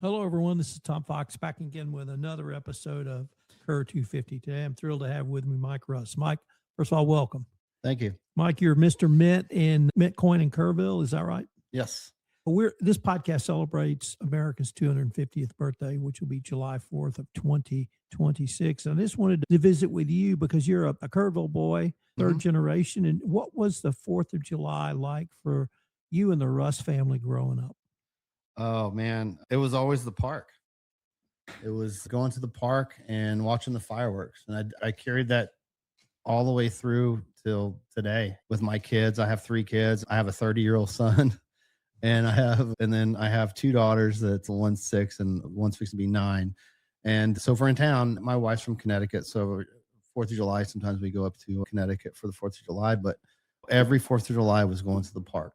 Hello, everyone. This is Tom Fox back again with another episode of Kerr 250. Today, I'm thrilled to have with me Mike Russ. Mike, first of all, welcome. Thank you. Mike, you're Mr. Mint in Mint Coin in Kerrville. Is that right? Yes. This podcast celebrates America's 250th birthday, which will be July 4th of 2026. And I just wanted to visit with you because you're a Kerrville boy, third generation. And what was the 4th of July like for you and the Russ family growing up? Oh man, it was always the park. It was going to the park and watching the fireworks. And I carried that all the way through till today with my kids. I have 3 kids. I have a 30-year-old son. And then I have 2 daughters. That's one's 6 and one's fixing to be 9. And so if we're in town, my wife's from Connecticut. So 4th of July, sometimes we go up to Connecticut for the 4th of July. But every 4th of July was going to the park,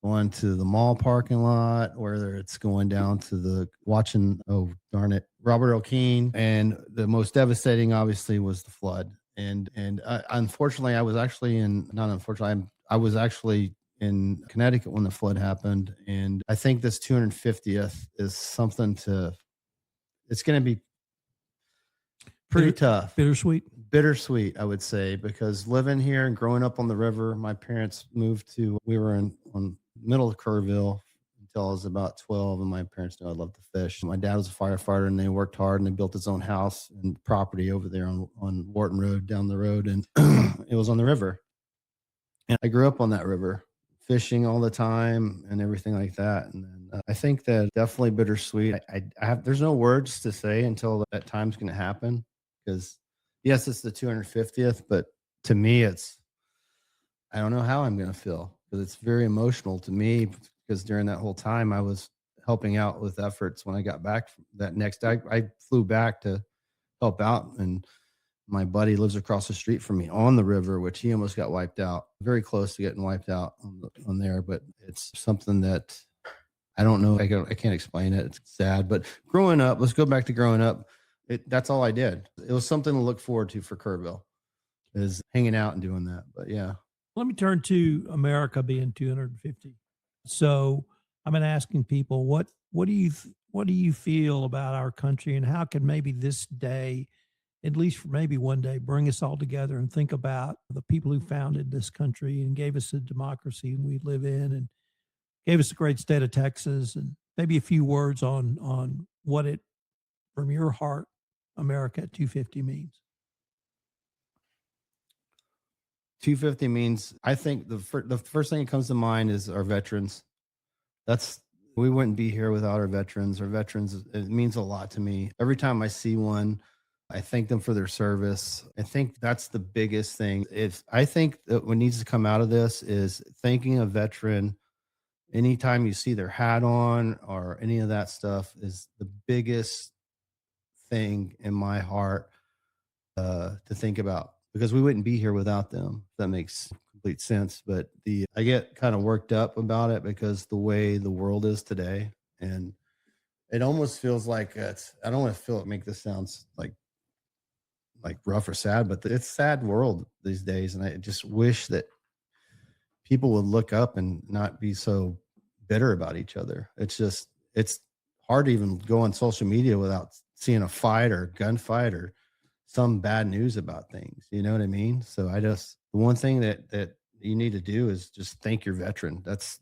going to the mall parking lot, whether it's going down to watching, oh, darn it, Robert Earl Keen. And the most devastating, obviously, was the flood. And unfortunately, I was actually in Connecticut when the flood happened. And I think this 250th is something it's going to be pretty tough. Bittersweet, I would say, because living here and growing up on the river, my parents we were on middle of Kerrville until I was about 12. And my parents knew I loved to fish. My dad was a firefighter and they worked hard and they built his own house and property over there on Wharton Road down the road. And it was on the river. And I grew up on that river, fishing all the time and everything like that. And then I think that definitely bittersweet. There's no words to say until that time's going to happen, because yes, it's the 250th, but to me, I don't know how I'm going to feel, because it's very emotional to me, because during that whole time I was helping out with efforts. When I got back that next day, I flew back to help out, and my buddy lives across the street from me on the river, which he almost got wiped out, very close to getting wiped out on there. But it's something that I don't know. I can't explain it. It's sad. But growing up, let's go back to growing up. That's all I did. It was something to look forward to for Kerrville, is hanging out and doing that. But yeah. Let me turn to America being 250. So I've been asking people, what do you feel about our country, and how can maybe this day, at least for maybe one day, bring us all together and think about the people who founded this country and gave us the democracy we live in, and gave us the great state of Texas, and maybe a few words on what it, from your heart, America at 250 means. 250 means, I think the first thing that comes to mind is our veterans. We wouldn't be here without our veterans. Our veterans, it means a lot to me. Every time I see one, I thank them for their service. I think that's the biggest thing. I think that what needs to come out of this is thanking a veteran. Anytime you see their hat on or any of that stuff is the biggest thing in my heart to think about, because we wouldn't be here without them. If that makes complete sense. But I get kind of worked up about it because the way the world is today, and it almost feels like I don't want to make this sounds like rough or sad, but it's a sad world these days. And I just wish that people would look up and not be so bitter about each other. It's hard to even go on social media without seeing a fight or a gunfight or some bad news about things. You know what I mean? So the one thing that you need to do is just thank your veteran. That's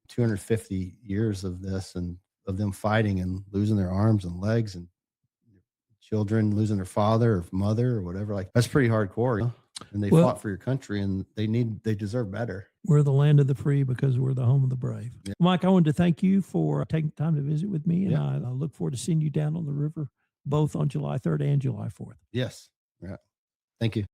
250 years of this, and of them fighting and losing their arms and legs, and children losing their father or mother or whatever. Like, that's pretty hardcore. You know? And they fought for your country, and they deserve better. We're the land of the free because we're the home of the brave. Yeah. Mike, I wanted to thank you for taking time to visit with me, and I look forward to seeing you down on the river, both on July 3rd and July 4th. Yes. Yeah. Thank you.